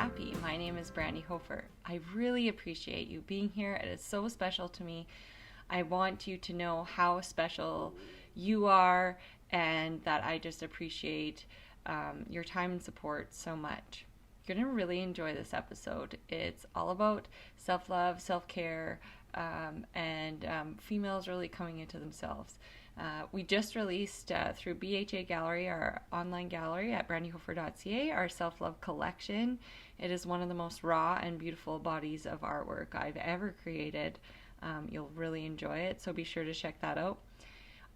happy. My name is Brandy Hofer. I really appreciate you being here. It is so special to me. I want you to know how special you are and that I just appreciate your time and support so much. You're going to really enjoy this episode. It's all about self-love, self-care, and females really coming into themselves. We just released through BHA Gallery, our online gallery at brandyhofer.ca, our self-love collection. It is one of the most raw and beautiful bodies of artwork I've ever created. You'll really enjoy it, so be sure to check that out.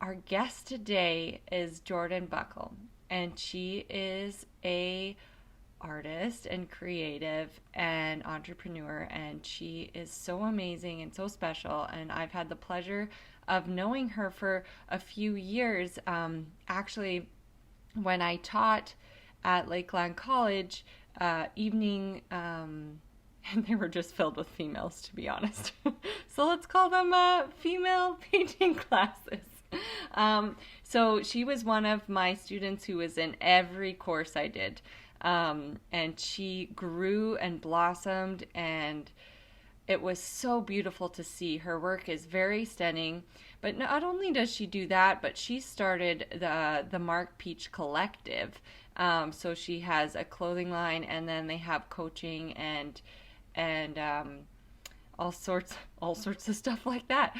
Our guest today is Jordyn Buckle, and she is a artist and creative and entrepreneur, and she is so amazing and so special, and I've had the pleasure of knowing her for a few years. Actually, when I taught at Lakeland College, evening, and they were just filled with females, to be honest. So let's call them female painting classes. So she was one of my students who was in every course I did. And she grew and blossomed, and it was so beautiful to see. Her work is very stunning, but not only does she do that, but she started the Mark Peach Collective. So she has a clothing line, and then they have coaching and all sorts of stuff like that.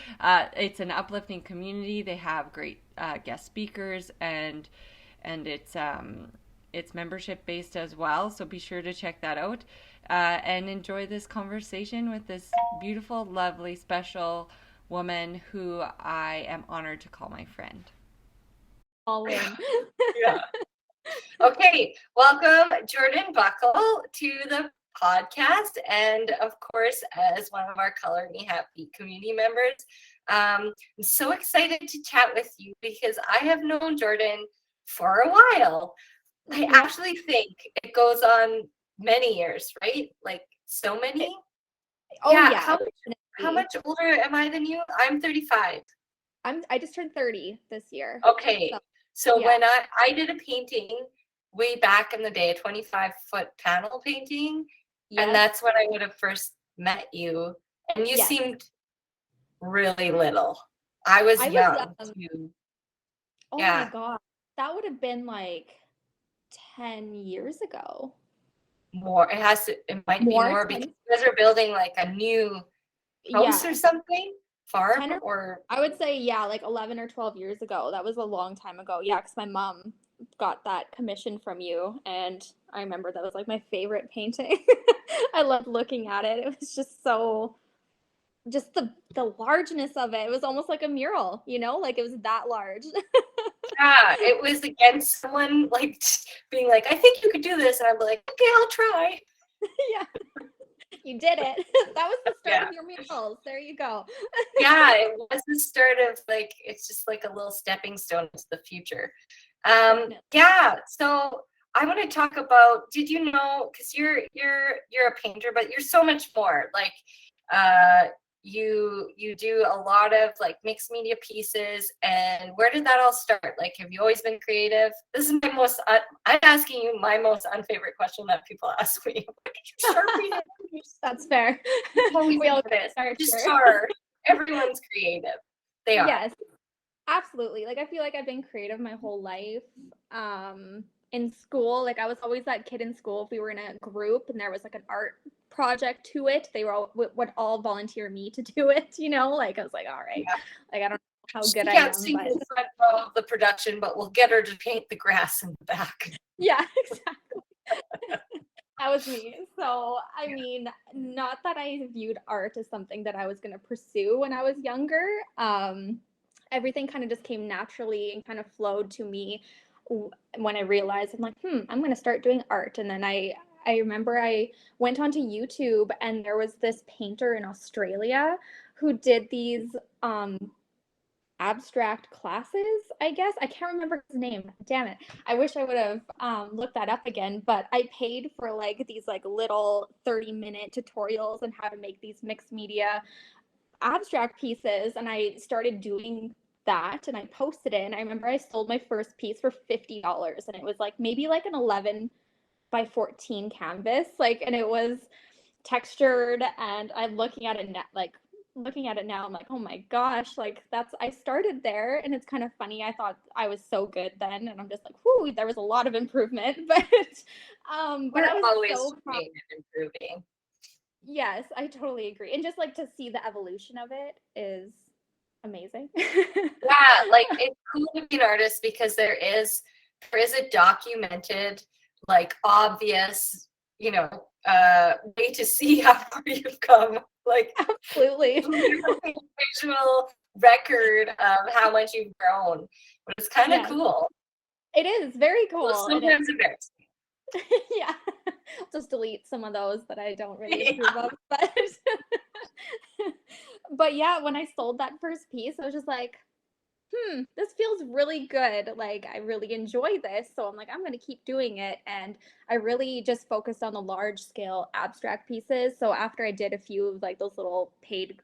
It's an uplifting community. They have great guest speakers, and it's membership based as well, so be sure to check that out and enjoy this conversation with this beautiful, lovely, special woman who I am honored to call my friend. All in. Yeah. Okay, welcome Jordyn Buckle to the podcast, and of course, as one of our Color Me Happy community members, I'm so excited to chat with you because I have known Jordyn for a while. I actually think it goes on many years, right? Like so many. Oh yeah. How much older am I than you? I'm 35. I just turned 30 this year. Okay. So when I did a painting way back in the day, a 25-foot panel painting, and that's when I would have first met you. And you seemed really little. I was young too. Oh my God. That would have been like 10 years ago. More. It might be more because you guys are building like a new house or something. Farm or I would say like 11 or 12 years ago. That was a long time ago. Yeah, because my mom got that commission from you, and I remember that was like my favorite painting. I loved looking at it. It was just so, just the largeness of it. It was almost like a mural, like it was that large. Yeah, it was against someone like being like, I think you could do this, and I'm like, okay, I'll try. Yeah. You did it. That was the start of your murals. There you go. Yeah, it was the start of like, it's just like a little stepping stone to the future. So I want to talk about, did you know, because you're a painter, but you're so much more. Like you do a lot of like mixed media pieces, and where did that all start? Like, have you always been creative? This is I'm asking you my most unfavorite question that people ask me. That's fair. We all start. Everyone's creative. They are. Yes, absolutely. Like, I feel like I've been creative my whole life. In school, like I was always that kid in school. If we were in a group and there was like an art project to it, they would all volunteer me to do it. Like I was like, all right, like I don't know how good I am. Sing in front of the production, but we'll get her to paint the grass in the back. Yeah, exactly. That was me. So, I mean, not that I viewed art as something that I was going to pursue when I was younger. Everything kind of just came naturally and kind of flowed to me when I realized, I'm like, I'm going to start doing art. And then I remember I went onto YouTube, and there was this painter in Australia who did these abstract classes, I guess. I can't remember his name. Damn it. I wish I would have looked that up again, but I paid for like these like little 30-minute tutorials on how to make these mixed media abstract pieces, and I started doing that, and I posted it, and I remember I sold my first piece for $50, and it was like maybe like an 11 by 14 canvas, like, and it was textured, and I'm looking at it now, I'm like, oh my gosh, like I started there, and it's kind of funny. I thought I was so good then, and I'm just like, whoo, there was a lot of improvement, but We're I was always so proud. improving. Yes, I totally agree. And just like to see the evolution of it is amazing. Yeah, like it's cool to be an artist because there is a documented, like obvious, way to see how far you've come. Like Absolutely. visual record of how much you've grown. But it's kind of Yes. cool. It is very cool. Well, sometimes embarrassing. Yeah. Just delete some of those that I don't really approve of. But yeah, when I sold that first piece, I was just like, this feels really good. Like, I really enjoy this. So I'm like, I'm going to keep doing it. And I really just focused on the large scale abstract pieces. So after I did a few of like those little paid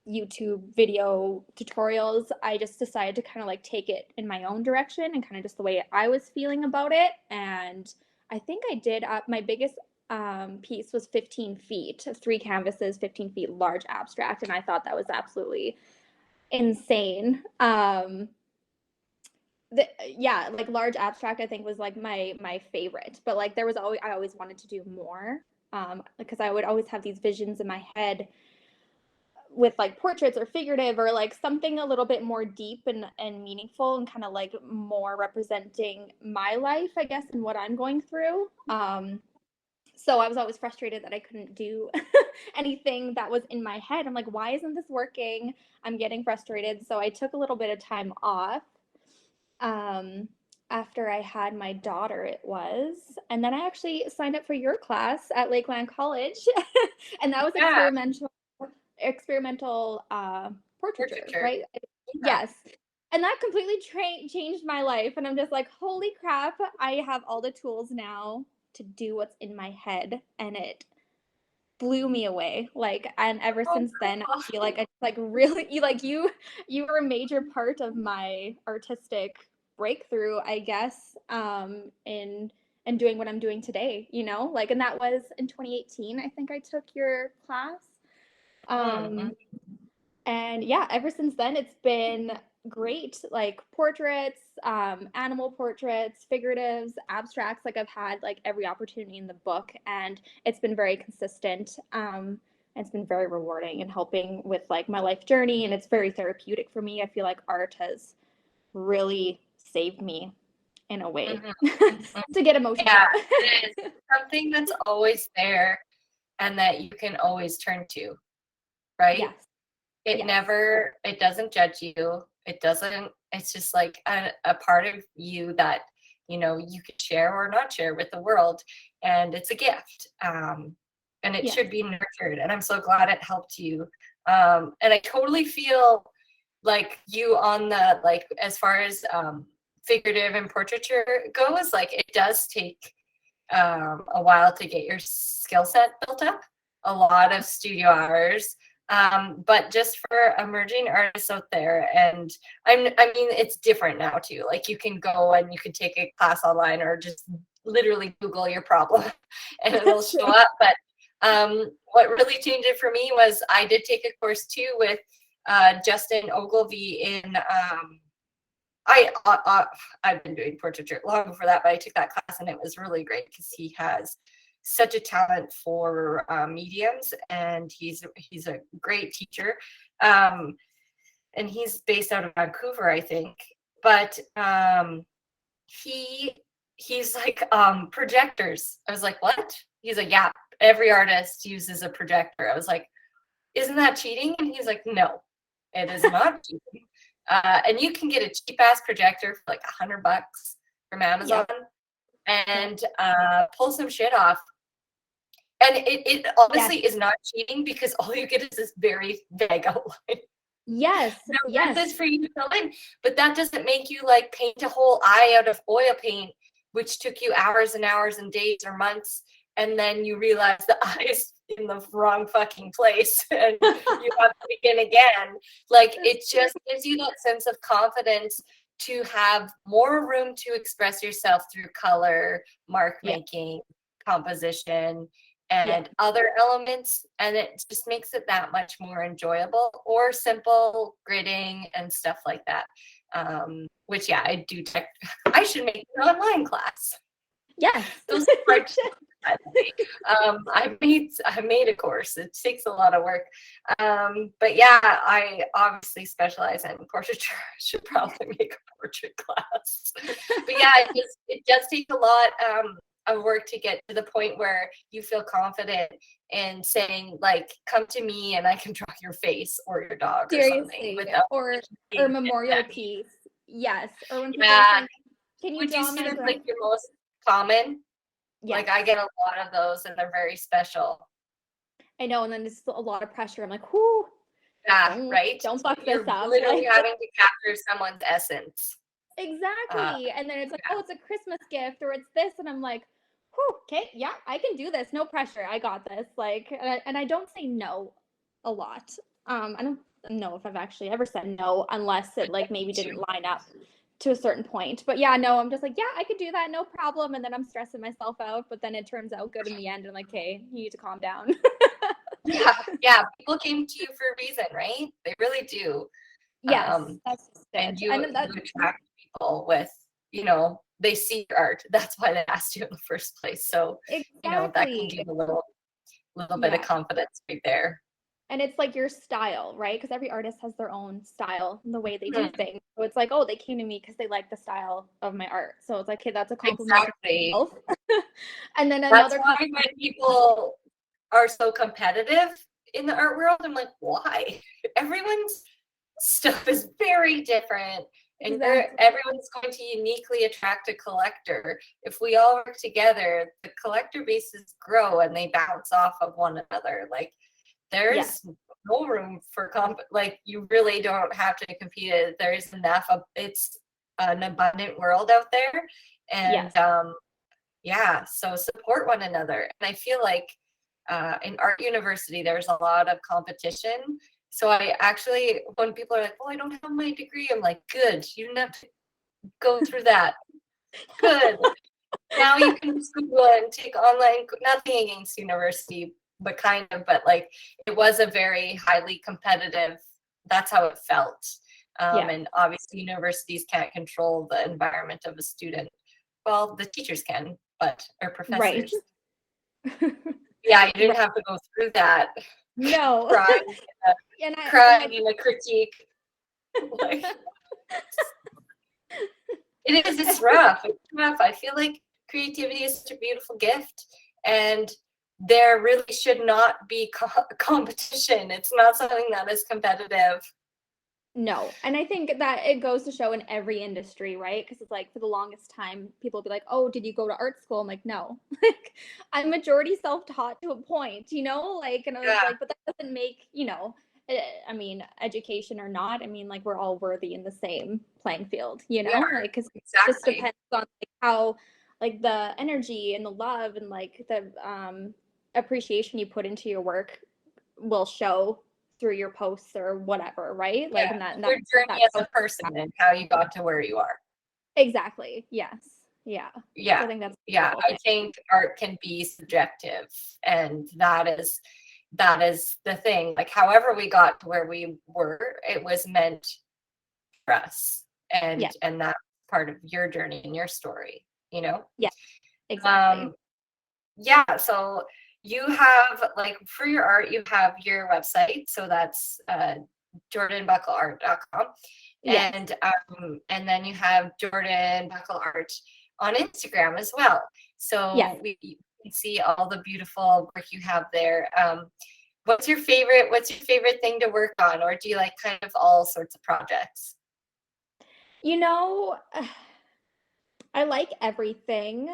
YouTube video tutorials, I just decided to kind of like take it in my own direction and kind of just the way I was feeling about it. And I think I did my biggest piece was 15 feet, 3 canvases, 15 feet large abstract. And I thought that was absolutely insane. Yeah, like large abstract I think was like my favorite, but like I always wanted to do more, because I would always have these visions in my head with like portraits or figurative or like something a little bit more deep and meaningful and kind of like more representing my life, I guess, and what I'm going through. So I was always frustrated that I couldn't do anything that was in my head. I'm like, why isn't this working? I'm getting frustrated. So I took a little bit of time off, after I had my daughter, it was. And then I actually signed up for your class at Lakeland College. And that was experimental portraiture, right? Yeah. Yes. And that completely changed my life. And I'm just like, holy crap, I have all the tools now to do what's in my head. And it blew me away. Like, and ever since then, I feel like I like really you were a major part of my artistic breakthrough, I guess, in doing what I'm doing today, like, and that was in 2018. I think I took your class. And yeah, ever since then, it's been great. Like portraits, animal portraits, figuratives, abstracts. Like I've had like every opportunity in the book, and it's been very consistent. It's been very rewarding and helping with like my life journey, and it's very therapeutic for me. I feel like art has really saved me in a way to get emotional. Yeah, it is something that's always there and that you can always turn to, right? Yes. It doesn't judge you. It's just like a part of you that, you can share or not share with the world. And it's a gift. And it should be nurtured. And I'm so glad it helped you. And I totally feel like you on the, like, as far as figurative and portraiture goes, like it does take a while to get your skill set built up, a lot of studio hours. But just for emerging artists out there, and I mean, it's different now too. Like you can go and you can take a class online or just literally Google your problem and it'll show up. But what really changed it for me was I did take a course too with Justin Ogilvy in I've been doing portraiture long before that, but I took that class and it was really great because he has such a talent for mediums, and he's a great teacher, and he's based out of Vancouver, I think. But he's like projectors. I was like, what? He's like, yeah, every artist uses a projector. I was like, isn't that cheating? And he's like, no, it is not cheating. And you can get a cheap ass projector for like $100 from Amazon and pull some shit off. And it honestly is not cheating because all you get is this very vague outline. Yes. That's for you to fill in, but that doesn't make you like paint a whole eye out of oil paint, which took you hours and hours and days or months, and then you realize the eye is in the wrong fucking place and you have to begin again. Like it just gives you that sense of confidence to have more room to express yourself through color, mark making, composition, and other elements, and it just makes it that much more enjoyable, or simple gridding and stuff like that. Which I do I should make an online class. Yes. Those are I made a course. It takes a lot of work. But yeah, I obviously specialize in portraiture. I should probably make a portrait class. But yeah, it does take a lot of work to get to the point where you feel confident in saying, like, come to me and I can draw your face or your dog or something. Or memorial piece. Yes. Or when people are saying, can you draw my like your most common? Yes. Like, I get a lot of those and they're very special. I know, and then it's a lot of pressure. I'm like, whoo. Yeah, right? Don't fuck this up. Literally having to capture someone's essence. Exactly. And then it's like, oh, it's a Christmas gift, or it's this. And I'm like, whew, okay, yeah, I can do this. No pressure. I got this. Like, and I don't say no a lot. I don't know if I've actually ever said no, unless it like maybe didn't line up to a certain point. But yeah, no, I'm just like, yeah, I could do that, no problem. And then I'm stressing myself out, but then it turns out good in the end. And I'm like, hey, you need to calm down. yeah. People came to you for a reason, right? They really do. Yes, that's and you attract people with, they see your art. That's why they asked you in the first place. So that can give a little bit of confidence right there. And it's like your style, right? Because every artist has their own style and the way they do things. So it's like, oh, they came to me because they like the style of my art. So it's like, okay, that's a compliment. Exactly. And then that's why when people are so competitive in the art world, I'm like, why? Everyone's stuff is very different. And everyone's going to uniquely attract a collector. If we all work together, the collector bases grow and they bounce off of one another. Like, there's no room for like, you really don't have to compete. There's enough of, it's an abundant world out there. And so support one another. And I feel like in art university, there's a lot of competition. So I actually, when people are like, well, I don't have my degree, I'm like, good, you didn't have to go through that. Good. Now you can just Google and take online, nothing against university, but like, it was a very highly competitive, that's how it felt. And obviously universities can't control the environment of a student. Well, the teachers can, or professors. Right. Yeah, you didn't have to go through that. No. Crying in a critique. Like, it's rough. It's rough. I feel like creativity is such a beautiful gift, and there really should not be competition. It's not something that is competitive. No. And I think that it goes to show in every industry, right? Because it's like, for the longest time, people will be like, oh, did you go to art school? I'm like, no. Like, I'm majority self-taught to a point, like, and I was like, but that doesn't make, I mean, education or not, I mean, like, we're all worthy in the same playing field, like, because it just depends on like how, like, the energy and the love and like the appreciation you put into your work will show through your posts or whatever, right? Like, your journey as a person and how you got to where you are. Exactly. Yes. Yeah. Yeah. So I think that's I think art can be subjective, and that is the thing. Like, however we got to where we were, it was meant for us, and that's part of your journey and your story. Yeah. Exactly. So you have, like, for your art, you have your website. So that's jordynbuckleart.com. And then you have Jordyn Buckle Art on Instagram as well. So we can see all the beautiful work you have there. What's your favorite thing to work on, or do you like kind of all sorts of projects? I like everything.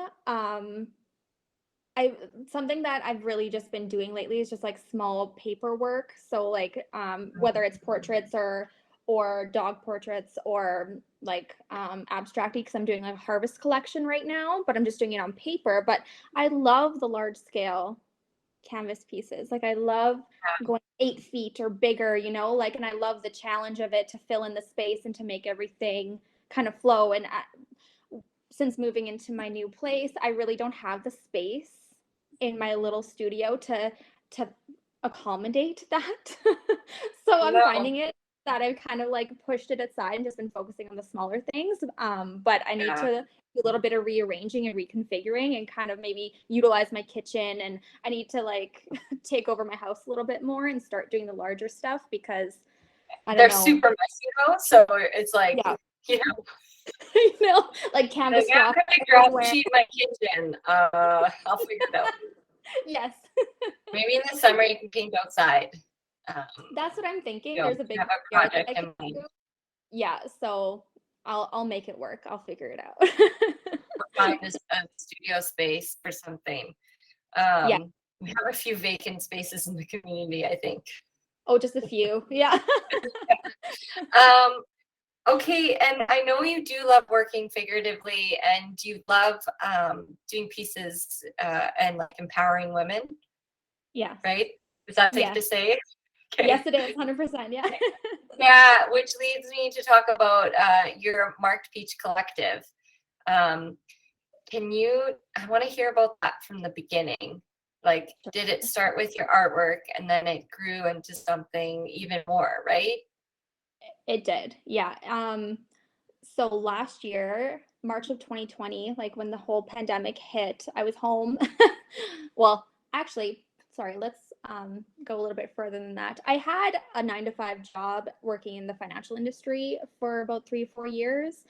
Something that I've really just been doing lately is just like small paperwork. So like whether it's portraits or dog portraits or like abstracty, because I'm doing like a harvest collection right now, but I'm just doing it on paper. But I love the large scale canvas pieces. Like, I love going 8 feet or bigger, like, and I love the challenge of it to fill in the space and to make everything kind of flow. And since moving into my new place, I really don't have the space in my little studio to accommodate that. So I'm No. finding it that I've kind of like pushed it aside and just been focusing on the smaller things. But I need to do a little bit of rearranging and reconfiguring and kind of maybe utilize my kitchen. And I need to like take over my house a little bit more and start doing the larger stuff, because they're super messy though. So it's like, you know, you know, like canvas I'm drop gonna graph sheet my kitchen. I'll figure it out. Yes. Maybe in the summer you can paint outside. That's what I'm thinking. You know, There's a big have a project in mind. Yeah, so I'll make it work. I'll figure it out. Find a studio space for something. Yeah. We have a few vacant spaces in the community, I think. Oh, just a few. Yeah. Okay, and I know you do love working figuratively, and you love doing pieces and like empowering women. Yeah. Right? Is that safe to say? Okay. Yes, it is. 100%. Yeah. Yeah, which leads me to talk about your Marked Peach Collective. I want to hear about that from the beginning. Like, did it start with your artwork and then it grew into something even more, right? It did. Yeah. So last year, March of 2020, like when the whole pandemic hit, I was home. Well, actually, sorry, let's go a little bit further than that. I had a 9-to-5 job working in the financial industry for about 3 or 4 years.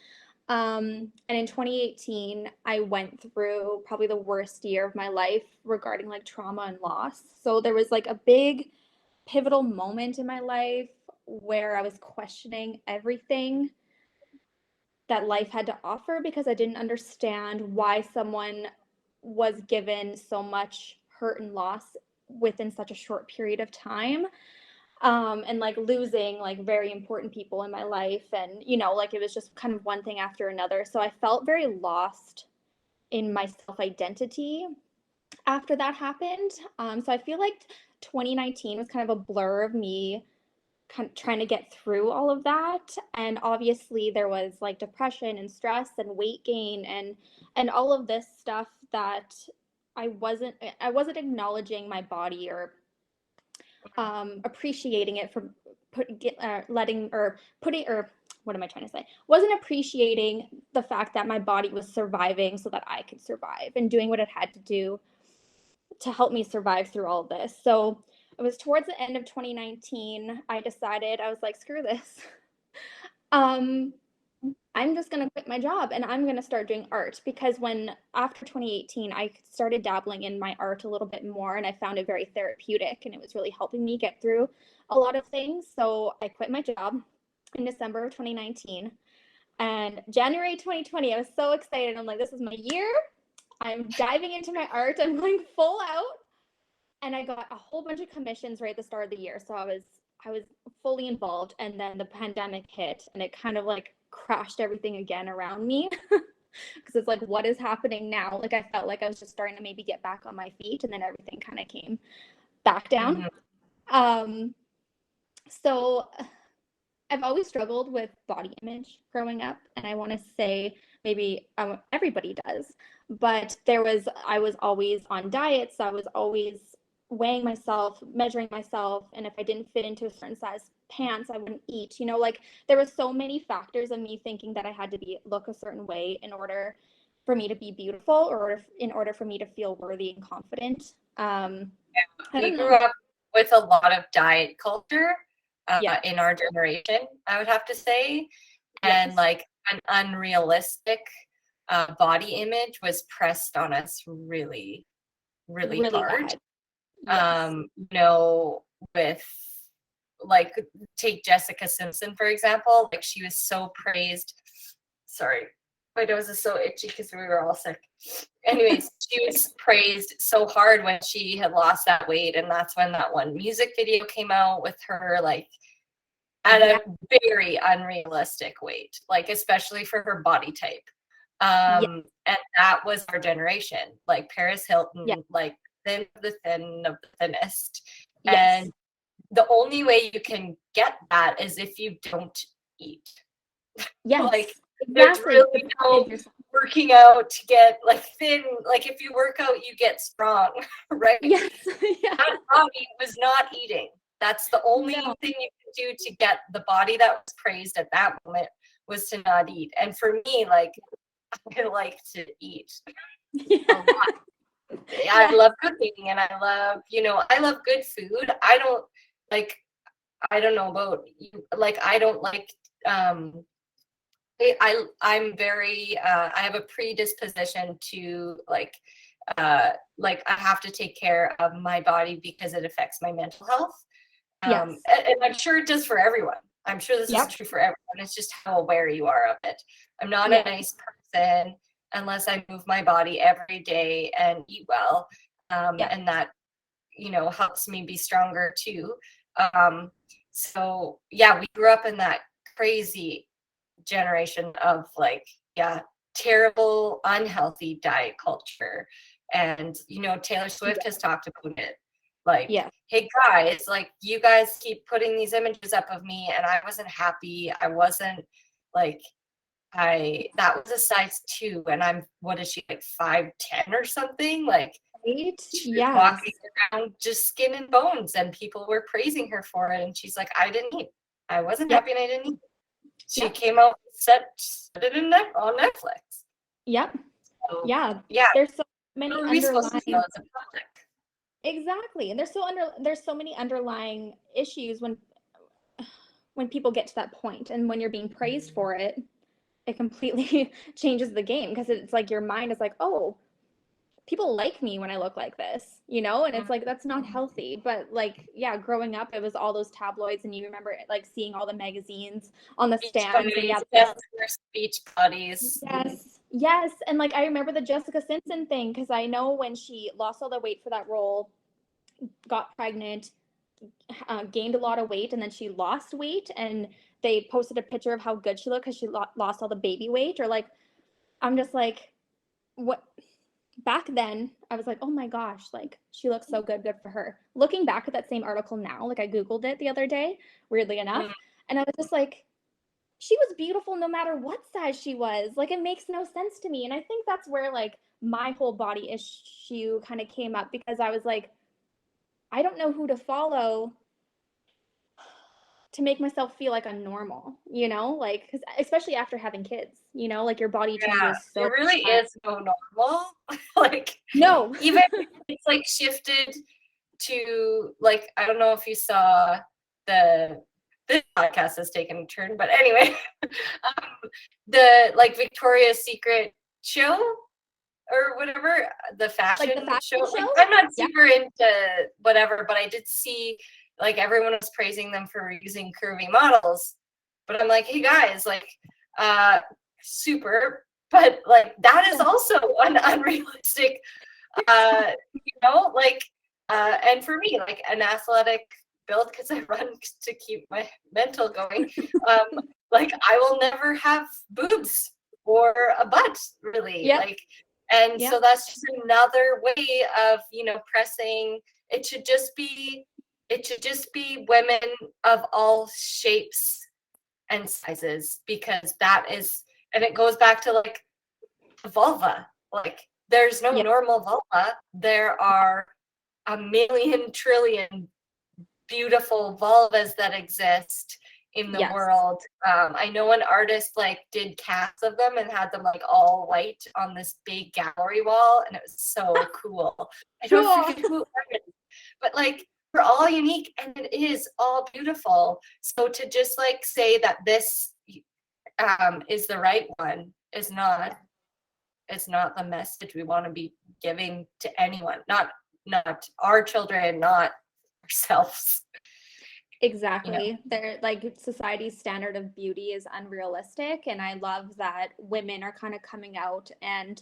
And in 2018, I went through probably the worst year of my life regarding like trauma and loss. So there was like a big pivotal moment in my life where I was questioning everything that life had to offer, because I didn't understand why someone was given so much hurt and loss within such a short period of time. And like losing like very important people in my life, and you know, like it was just kind of one thing after another. So I felt very lost in my self-identity after that happened. So I feel like 2019 was kind of a blur of me kind of trying to get through all of that. And obviously there was like depression and stress and weight gain and all of this stuff that I wasn't acknowledging my body or appreciating it for what am I trying to say? Wasn't appreciating the fact that my body was surviving so that I could survive and doing what it had to do to help me survive through all of this. So it was towards the end of 2019, I decided, I was like, screw this. I'm just going to quit my job and I'm going to start doing art, because after 2018, I started dabbling in my art a little bit more and I found it very therapeutic and it was really helping me get through a lot of things. So I quit my job in December of 2019, and January 2020, I was so excited. I'm like, this is my year. I'm diving into my art. I'm going full out. And I got a whole bunch of commissions right at the start of the year. So I was fully involved, and then the pandemic hit and it kind of like crashed everything again around me. Because it's like, what is happening now? Like I felt like I was just starting to maybe get back on my feet, and then everything kind of came back down. So I've always struggled with body image growing up, and I want to say maybe everybody does, but I was always on diets. I was always weighing myself, measuring myself, and if I didn't fit into a certain size pants, I wouldn't eat. You know, like there were so many factors of me thinking that I had to look a certain way in order for me to be beautiful, or in order for me to feel worthy and confident. We grew up with a lot of diet culture. Yeah. In our generation, I would have to say, and like an unrealistic body image was pressed on us really, really hard. Yes. You know, with like, take Jessica Simpson for example. Like she was so praised. Sorry, my nose is so itchy because we were all sick. Anyways, she was praised so hard when she had lost that weight, and that's when that one music video came out with her like at a very unrealistic weight, like especially for her body type. And that was our generation, like Paris Hilton, like thin of the thin of the thinnest. And the only way you can get that is if you don't eat. Yes. Like There's Exactly. really no working out to get like thin. Like if you work out, you get strong, right? Yes. Yeah. That body was not eating. That's the only No. thing you can do to get the body that was praised at that moment was to not eat. And for me, like I like to eat a lot. I love cooking and I love, I love good food. I don't know about you, like I don't like I'm very I have a predisposition to like I have to take care of my body because it affects my mental health. Yes. And I'm sure it does for everyone. I'm sure this is true for everyone. It's just how aware you are of it. I'm not a nice person unless I move my body every day and eat well. And that, helps me be stronger too. So yeah, we grew up in that crazy generation of terrible, unhealthy diet culture. And, Taylor Swift has talked about it. Like, hey guys, like you guys keep putting these images up of me and I wasn't happy. I wasn't like, that was a size 2 and what is she, like 5'10" or something? Like, she was walking around just skin and bones and people were praising her for it. And she's like, I didn't eat. I wasn't happy and I didn't eat. She came out and set it on Netflix. Yep. So, yeah. Yeah. There's so many What are we supposed to feel underlying. as a public? Exactly. And there's so many underlying issues when people get to that point, and when you're being praised for it, it completely changes the game, because it's like your mind is like, oh, people like me when I look like this, and it's like, that's not healthy. But like, growing up, it was all those tabloids, and you remember like seeing all the magazines on the stands, and Beach buddies. Yes. And like, I remember the Jessica Simpson thing, because I know when she lost all the weight for that role, got pregnant, gained a lot of weight, and then she lost weight, and they posted a picture of how good she looked because she lost all the baby weight. Or like, I'm just like, what? Back then I was like, oh my gosh, like she looks so good for her. Looking back at that same article now, like I googled it the other day, weirdly enough, and I was just like, she was beautiful no matter what size she was. Like, it makes no sense to me. And I think that's where like my whole body issue kind of came up, because I was like, I don't know who to follow to make myself feel like I'm normal, like, cause especially after having kids, like your body changes so there really much. is no normal. Like, no. Even it's like shifted to like, I don't know if you saw this podcast has taken a turn, but anyway, the like Victoria's Secret show or whatever, the fashion, show. Like, I'm not super into whatever, but I did see like everyone was praising them for using curvy models. But I'm like, hey guys, like super, but like that is also an unrealistic and for me, like an athletic build, because I run to keep my mental going, like I will never have boobs or a butt, really. So that's just another way of pressing. It should just be women of all shapes and sizes, because that is, and it goes back to like vulva. Like, there's no normal vulva. There are a million trillion beautiful vulvas that exist in the world. I know an artist like did casts of them and had them like all white on this big gallery wall, and it was so cool. I don't forget who it is, but like, we're all unique and it is all beautiful. So to just like say that this is the right one is not, it's not the message we want to be giving to anyone, not our children, not ourselves. Exactly. They're like, society's standard of beauty is unrealistic, and I love that women are kind of coming out and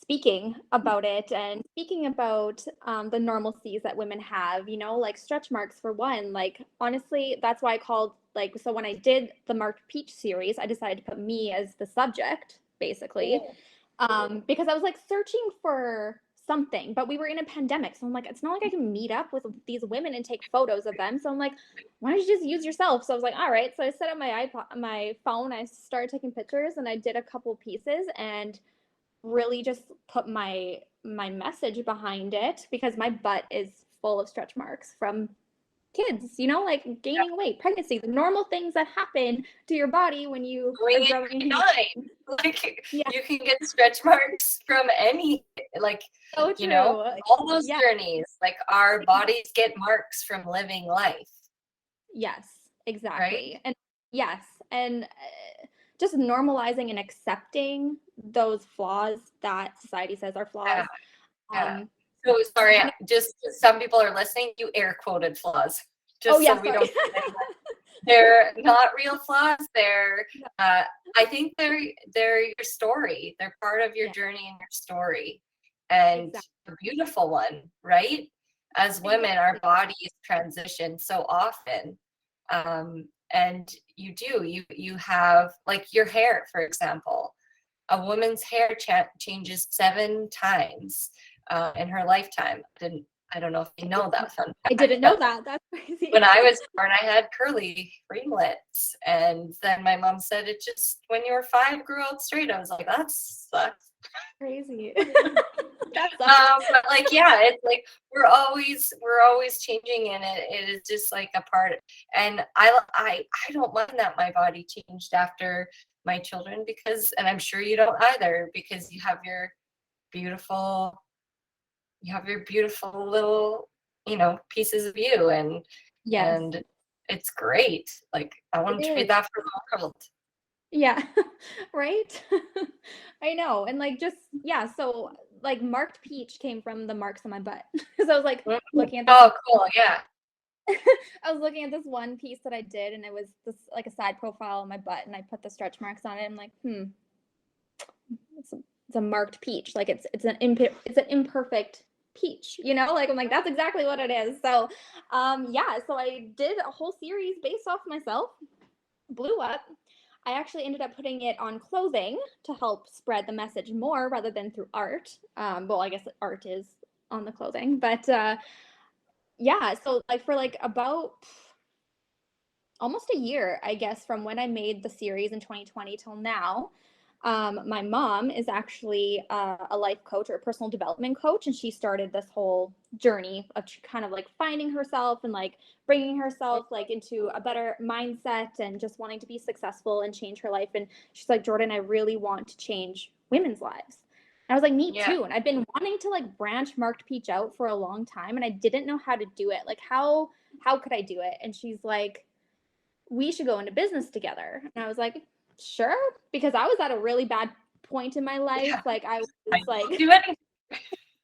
speaking about it, and speaking about the normalcies that women have, like stretch marks for one. Like, honestly, that's why I called, like, so when I did the Marked Peach series, I decided to put me as the subject, basically, because I was like searching for something, but we were in a pandemic, so I'm like, it's not like I can meet up with these women and take photos of them. So I'm like, why don't you just use yourself? So I was like, all right. So I set up my phone. I started taking pictures, and I did a couple pieces and really just put my message behind it, because my butt is full of stretch marks from kids, like gaining weight, pregnancy, the normal things that happen to your body when you are growing. Like, Yeah. you can get stretch marks from any, like, So you true. know, all those Yeah. journeys, like our bodies get marks from living life. Yes, exactly. Right? And yes, and just normalizing and accepting those flaws that society says are flaws. Yeah. So sorry, just some people are listening. You air quoted flaws, just so we don't. They're not real flaws. They're, I think they're your story. They're part of your journey and your story, and a beautiful one, right? As women, our bodies transition so often, and you have, like, your hair, for example. A woman's hair changes 7 times in her lifetime. I don't know if you know that fun fact. I didn't know that. That's crazy. When I was born, I had curly ringlets, and then my mom said it just, when you were 5, grew out straight. I was like, that sucks. Crazy. But like, yeah, it's like we're always changing, and it is just like a part. And I don't mind that my body changed after my children, because, and I'm sure you don't either, because you have your beautiful little, pieces of you, and and it's great. Like, I want to trade that for the world. Yeah. Right. I know. And like, just, yeah. So like, marked peach came from the marks on my butt. So I was like looking at this. Oh, cool. Yeah. I was looking at this one piece that I did, and it was this, like, a side profile on my butt, and I put the stretch marks on it. I'm like, it's a marked peach. Like, it's an imperfect peach, like, I'm like, that's exactly what it is. So yeah, so I did a whole series based off myself, blew up. I actually ended up putting it on clothing to help spread the message more rather than through art. Well, I guess art is on the clothing, but yeah, so like for like about almost a year, I guess, from when I made the series in 2020 till now. My mom is actually a life coach or a personal development coach, and she started this whole journey of kind of like finding herself and like bringing herself like into a better mindset and just wanting to be successful and change her life. And she's like, Jordyn, I really want to change women's lives. And I was like, me too. And I've been wanting to like branch Marked Peach out for a long time, and I didn't know how to do it. Like, how could I do it? And she's like, we should go into business together. And I was like, sure, because I was at a really bad point in my life. Like, I was like,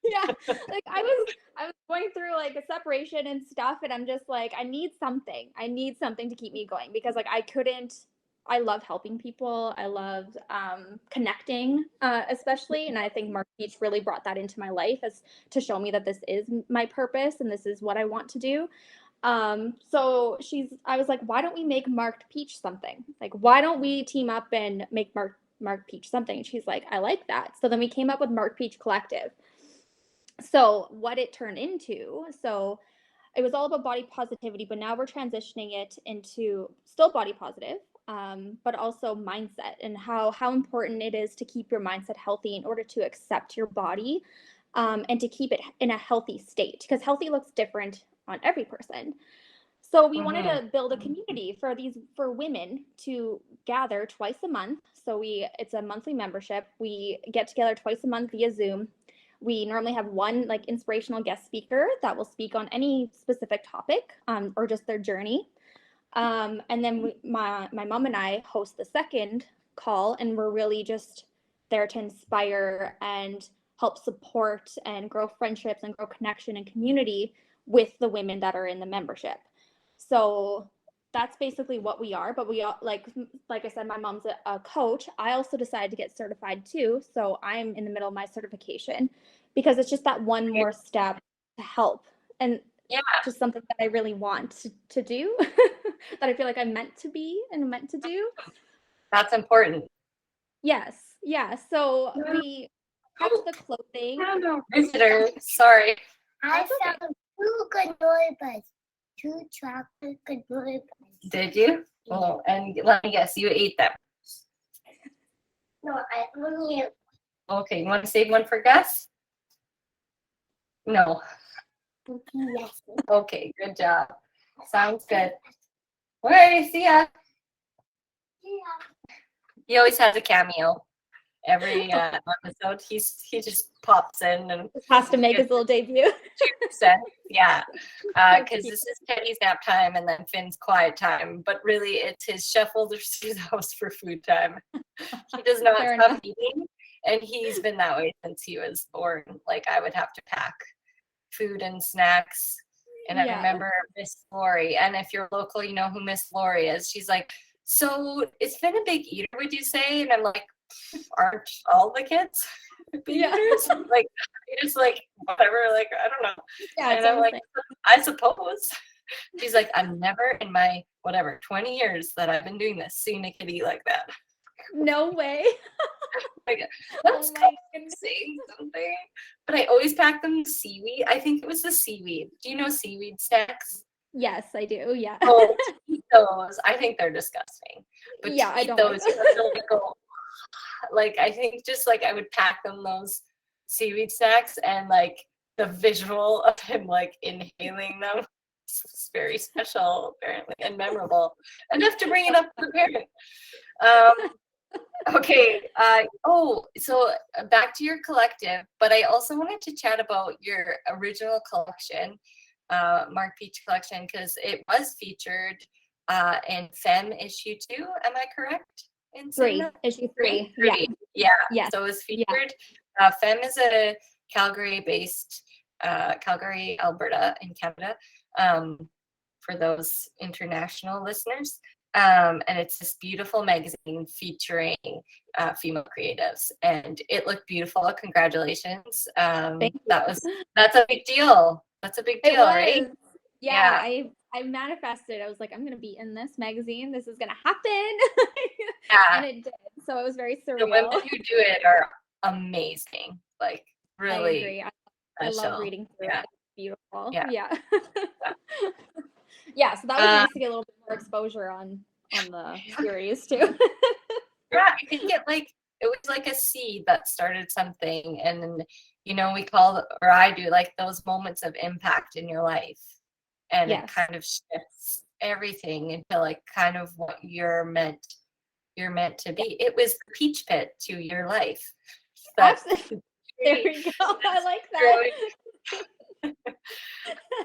yeah, like I was going through like a separation and stuff, and I'm just like, I need something to keep me going, because like I love helping people. I loved connecting, especially. And I think Marked Peach really brought that into my life, as to show me that this is my purpose and this is what I want to do. So I was like, why don't we make Marked Peach something? Like, why don't we team up and make Marked Peach something? And she's like, I like that. So then we came up with Marked Peach Collective. So what it turned into, so it was all about body positivity, but now we're transitioning it into still body positive, but also mindset, and how important it is to keep your mindset healthy in order to accept your body, and to keep it in a healthy state, because healthy looks different on every person. So we wanted to build a community for women to gather twice a month. So it's a monthly membership. We get together twice a month via Zoom. We normally have one like inspirational guest speaker that will speak on any specific topic, or just their journey. And then my mom and I host the second call, and we're really just there to inspire and help support and grow friendships and grow connection and community with the women that are in the membership. So that's basically what we are. But we all, like I said, my mom's a coach. I also decided to get certified too. So I'm in the middle of my certification, because it's just that one more step to help. And just something that I really want to do, that I feel like I'm meant to be and meant to do. That's important. Yes. Yeah. So we got the clothing. Visitor. Sorry. I found 2 good noises. 2 chocolate good. Did you? Oh, and let me guess, you ate them. No, I only ate. Okay, you want to save one for Gus? No. Yes. Okay, good job. Sounds good. All right, see ya. He always has a cameo. Every episode, he just pops in and has to make his little debut. Yeah, because this is Teddy's nap time and then Finn's quiet time, but really it's his shuffle through the house for food time. He does not stop eating, and he's been that way since he was born. Like, I would have to pack food and snacks, and I remember Miss Lori, and if you're local, you know who Miss Lori is. She's like, so is Finn a big eater, would you say? And I'm like, aren't all the kids big eaters? Like, you just like whatever, like, I don't know. And I'm like, I suppose. She's like, I've never in my 20 years that I've been doing this seen a kid eat like that. No way. Like, that's saying something. But I always pack them seaweed. I think it was the seaweed. Do you know seaweed snacks? Yes, I do. Yeah. Oh, eat those. I think they're disgusting. But I don't those. Like, I think just like I would pack them those seaweed snacks, and like the visual of him like inhaling them is very special, apparently, and memorable enough to bring it up to the parent. Okay. So back to your collective, but I also wanted to chat about your original collection, Mark Peach collection, because it was featured in Femme issue 2. Am I correct? Issue 3. Yeah. So it was featured. Femme is a Calgary-based, Calgary, Alberta, in Canada, for those international listeners. And it's this beautiful magazine featuring female creatives, and it looked beautiful. Congratulations. That's a big deal. That's a big deal, right? Yeah. I manifested. I was like, I'm going to be in this magazine. This is going to happen. And it did. So it was very surreal. The women who do it are amazing. Like, really. I agree. I love reading through it. It's beautiful. Yeah. Yeah. So that was nice to get a little bit more exposure on the series too. I think it was like a seed that started something, and then, we call, or I do, like those moments of impact in your life, and it kind of shifts everything into like kind of what you're meant to be. It was the peach pit to your life. Absolutely. There we go. I like that.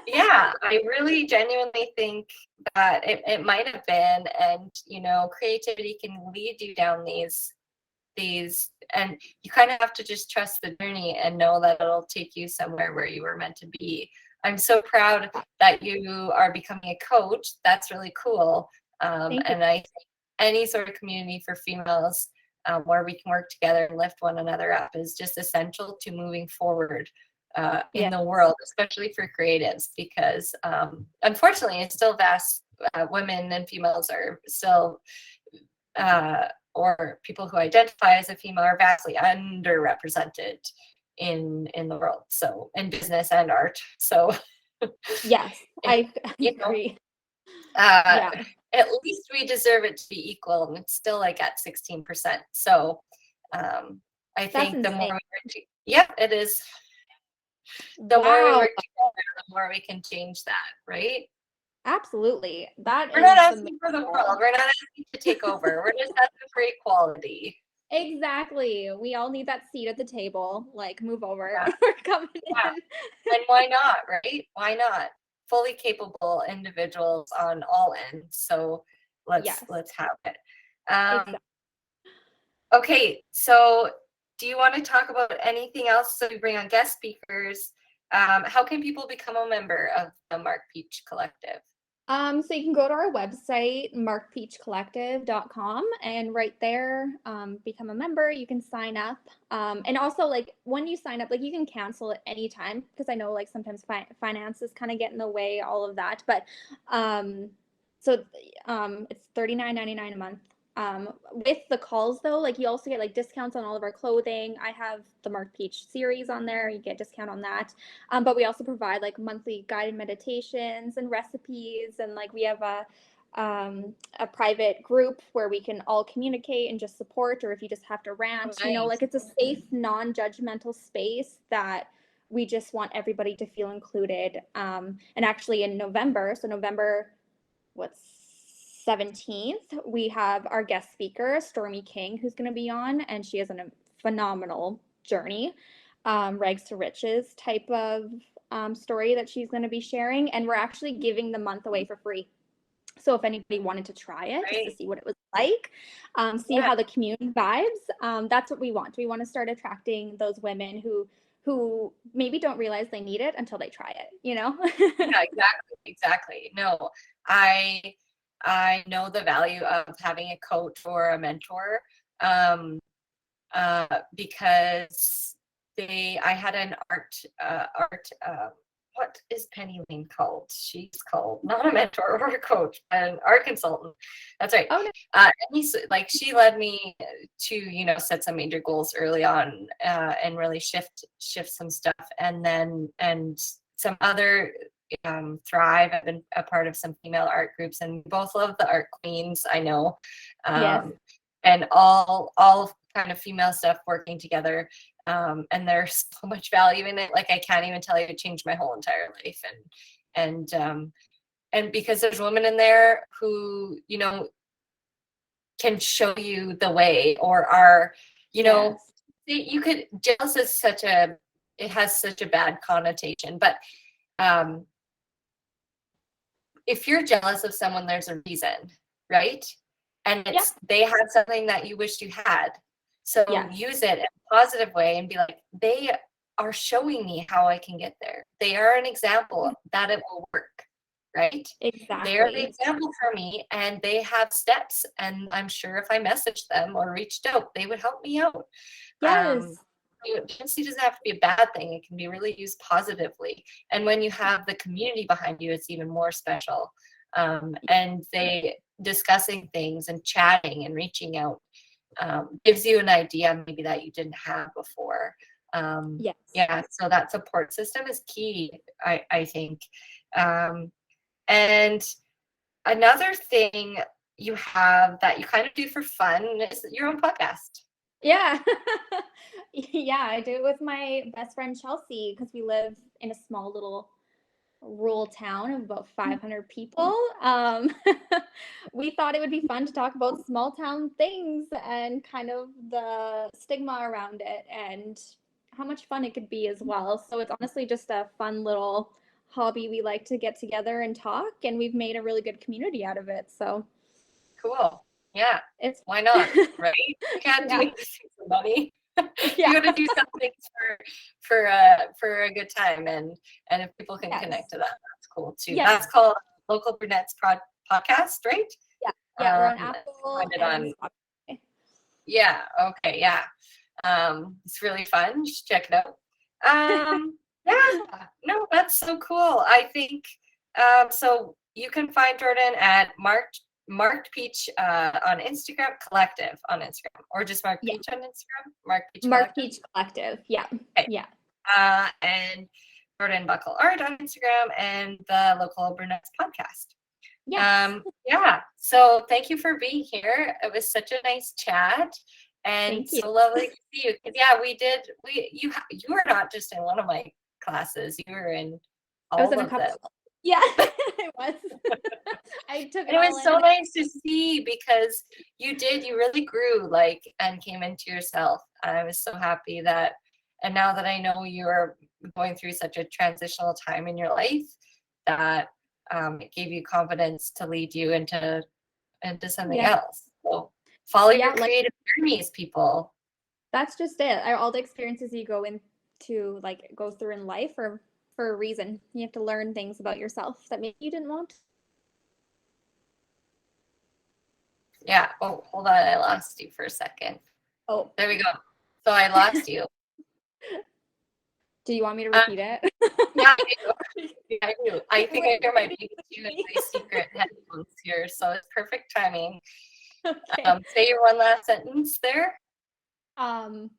Yeah, I really genuinely think that it might have been, and creativity can lead you down these, and you kind of have to just trust the journey and know that it'll take you somewhere where you were meant to be. I'm so proud that you are becoming a coach. That's really cool. And I think any sort of community for females where we can work together and lift one another up is just essential to moving forward in the world, especially for creatives, because unfortunately it's still vast. Women and females are still, or people who identify as a female, are vastly underrepresented in the world, so in business and art. So yes, I agree. At least we deserve it to be equal, and it's still like at 16%. So I think the more we work it is. The more we work together, the more we can change that, right? Absolutely. We're not asking for the world. We're not asking to take over. We're just asking for equality. Exactly. We all need that seat at the table. Like, move over. We're coming in. And why not, right? Why not? Fully capable individuals on all ends. So let's have it. Exactly. Okay, so do you want to talk about anything else? So we bring on guest speakers. How can people become a member of the Mark Peach Collective? So you can go to our website, markpeachcollective.com, and right there, become a member. You can sign up. And also, like, when you sign up, like, you can cancel at any time, because I know, like, sometimes finances kind of get in the way, all of that. But so it's $39.99 a month. With the calls though, like you also get like discounts on all of our clothing. I have the Mark Peach series on there. You get discount on that. But we also provide like monthly guided meditations and recipes. And like we have a private group where we can all communicate and just support, or if you just have to rant, Oh, you know, nice. like it's a safe, non-judgmental space that we just want everybody to feel included. And actually in November, so November, what's 17th, we have our guest speaker, Stormy King, who's going to be on, and she has a phenomenal journey, rags to riches type of story that she's going to be sharing. And we're actually giving the month away for free. So if anybody wanted to try it, just to see what it was like, see how the community vibes, that's what we want. We want to start attracting those women who maybe don't realize they need it until they try it, you know? Yeah, exactly. No, I know the value of having a coach or a mentor, because I had an what is Penny Lane called? She's called not a mentor or a coach, an art consultant. That's right. Oh, no. And he's like, she led me to, you know, set some major goals early on, and really shift some stuff, and some other thrive. I've been a part of some female art groups, and both love the art queens, I know. Yes. And all kind of female stuff working together. And there's so much value in it. Like I can't even tell you, it changed my whole entire life. And because there's women in there who, you know, can show you the way, or are, you know, you could, jealous is it has such a bad connotation, but if you're jealous of someone, there's a reason, right? And they had something that you wished you had. So use it in a positive way and be like, they are showing me how I can get there. They are an example that it will work, right? Exactly. They're the example for me, and they have steps. And I'm sure if I messaged them or reached out, they would help me out. Yes. Jealousy doesn't have to be a bad thing. It can be really used positively. And when you have the community behind you, it's even more special. And they discussing things and chatting and reaching out gives you an idea maybe that you didn't have before. Yeah, so that support system is key, I think. And another thing you have that you kind of do for fun is your own podcast. Yeah. Yeah, I do it with my best friend Chelsea, because we live in a small little rural town of about 500 people. We thought it would be fun to talk about small town things and kind of the stigma around it and how much fun it could be as well. So it's honestly just a fun little hobby we like to get together and talk, and we've made a really good community out of it. So cool. Yeah, why not, right? You can't do anything for money. You got to do something for a good time, and if people can connect to that, that's cool too. That's called Local Brunettes podcast, right? Yeah, we're on Apple and Spotify. Yeah. Okay. Yeah. It's really fun. Just check it out. Yeah. No, that's so cool. I think so. You can find Jordyn at Marked Peach on Instagram, Collective on Instagram, or just Marked Peach on Instagram. Marked Peach Collective. Yeah. Okay. Yeah. And Jordyn Buckle Art on Instagram, and the Local Brunettes podcast. Yeah. So thank you for being here. It was such a nice chat, and so lovely to see you. You were not just in one of my classes. You were in all of them. Yeah, it was. I took it. It was so nice to see, because you really grew, like, and came into yourself. I was so happy that, and now that I know you're going through such a transitional time in your life, that it gave you confidence to lead you into something else. So follow your creative journeys, people. That's just it. All the experiences you go through in life are for a reason. You have to learn things about yourself that maybe you didn't want. Yeah. Oh, hold on. I lost you for a second. Oh, there we go. So I lost you. Do you want me to repeat it? Yeah, I do. I think I hear my baby too in my secret headphones here, so it's perfect timing. Okay. Say your one last sentence there. Um,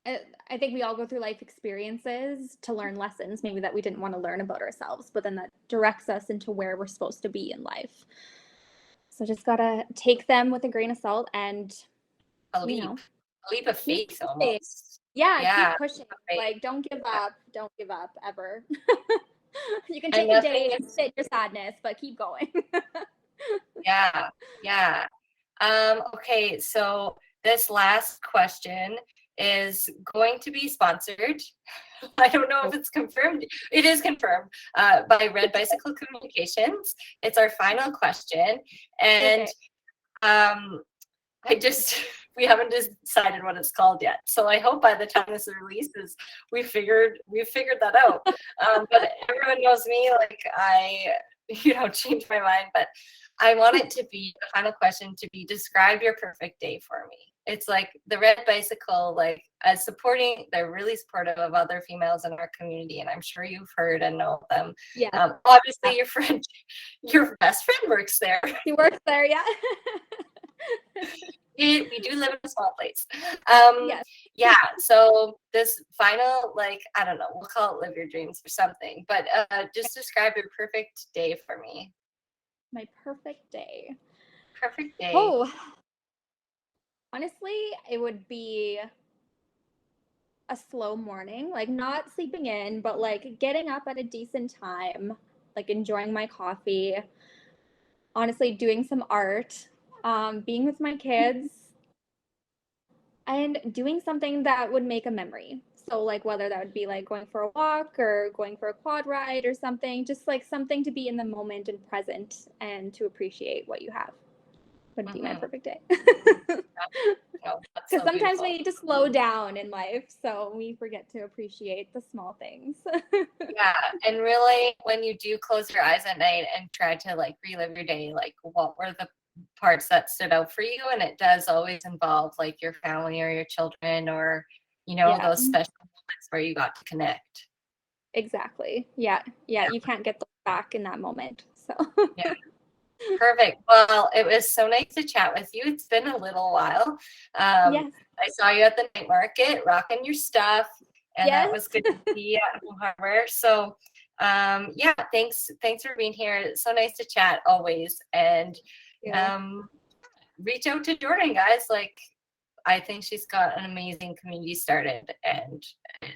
I think we all go through life experiences to learn lessons, maybe that we didn't want to learn about ourselves, but then that directs us into where we're supposed to be in life. So just gotta take them with a grain of salt and, A you leap. know, A leap of keep faith pushing. almost. Yeah, Yeah. keep pushing. Right. Like, don't give up. Don't give up ever. You can And take a nothing day and is, sit in your sadness, but keep going. yeah, yeah. Okay, so this last question is going to be sponsored. I don't know if it's confirmed. It is confirmed by Red Bicycle Communications. It's our final question. And Okay. I just, we haven't decided what it's called yet. So I hope by the time this releases, we've figured that out. But everyone knows me, like I, change my mind. But I want it to be, the final question to be, describe your perfect day for me. It's like the Red Bicycle, like as supporting, they're really supportive of other females in our community. And I'm sure you've heard and know them. Yeah. Obviously your best friend works there. He works there, yeah. We do live in a small place. Yes. Yeah, so this final, like, I don't know, we'll call it live your dreams or something, but just describe your perfect day for me. My perfect day. Perfect day. Oh, honestly, it would be a slow morning, like not sleeping in, but like getting up at a decent time, like enjoying my coffee, honestly doing some art, being with my kids, and doing something that would make a memory. So like whether that would be like going for a walk or going for a quad ride or something, just like something to be in the moment and present and to appreciate what you have would be my perfect day. That's Because so sometimes beautiful. we need to slow down in life, so we forget to appreciate the small things. Yeah, and really, when you do close your eyes at night and try to like relive your day, like what were the parts that stood out for you? And it does always involve like your family or your children or, Yeah, those special moments where you got to connect. exactly. Yeah, Yeah, you can't get those back in that moment. So yeah. Perfect. Well, it was so nice to chat with you. It's been a little while. yes, I saw you at the night market rocking your stuff, and that yes. was good to see you at Home Hardware. So, yeah, thanks for being here. It's so nice to chat always. And Yeah. reach out to Jordyn, guys. Like, I think she's got an amazing community started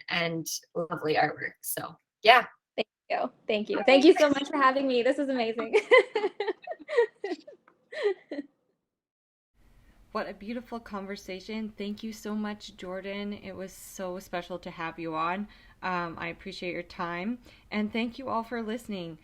and lovely artwork. So, yeah. Thank you. Thank you. Thank Okay. you so much for having me. This was amazing. What a beautiful conversation. Thank you so much, Jordyn. It was so special to have you on. I appreciate your time. And thank you all for listening.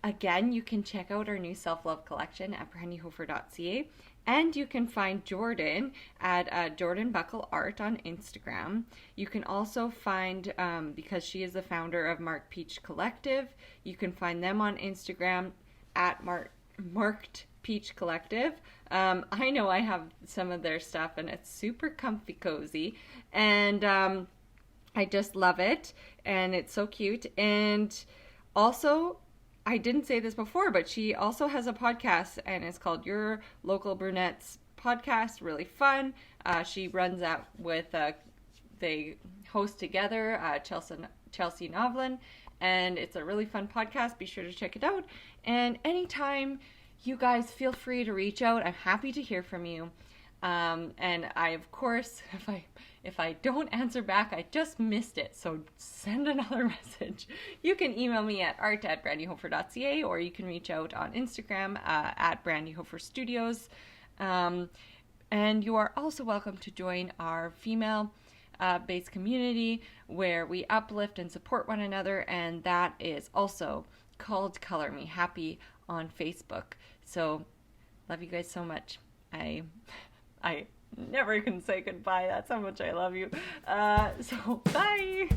Again, you can check out our new self-love collection at brandyhofer.ca. And you can find Jordyn at Jordyn Buckle Art on Instagram. You can also find, because she is the founder of Marked Peach Collective, you can find them on Instagram at Marked Peach Collective. I know I have some of their stuff and it's super comfy cozy. And I just love it. And it's so cute. And also, I didn't say this before, but she also has a podcast and it's called Your Local Brunettes Podcast. Really fun. She runs that with, they host together, Chelsea Novlin, and it's a really fun podcast. Be sure to check it out. And anytime you guys feel free to reach out, I'm happy to hear from you. And I, of course, if I don't answer back, I just missed it. So send another message. You can email me at art@brandyhofer.ca, or you can reach out on Instagram at brandyhoferstudios. And you are also welcome to join our female based community where we uplift and support one another, and that is also called Color Me Happy on Facebook. So love you guys so much. I never can say goodbye. That's how much I love you. So bye.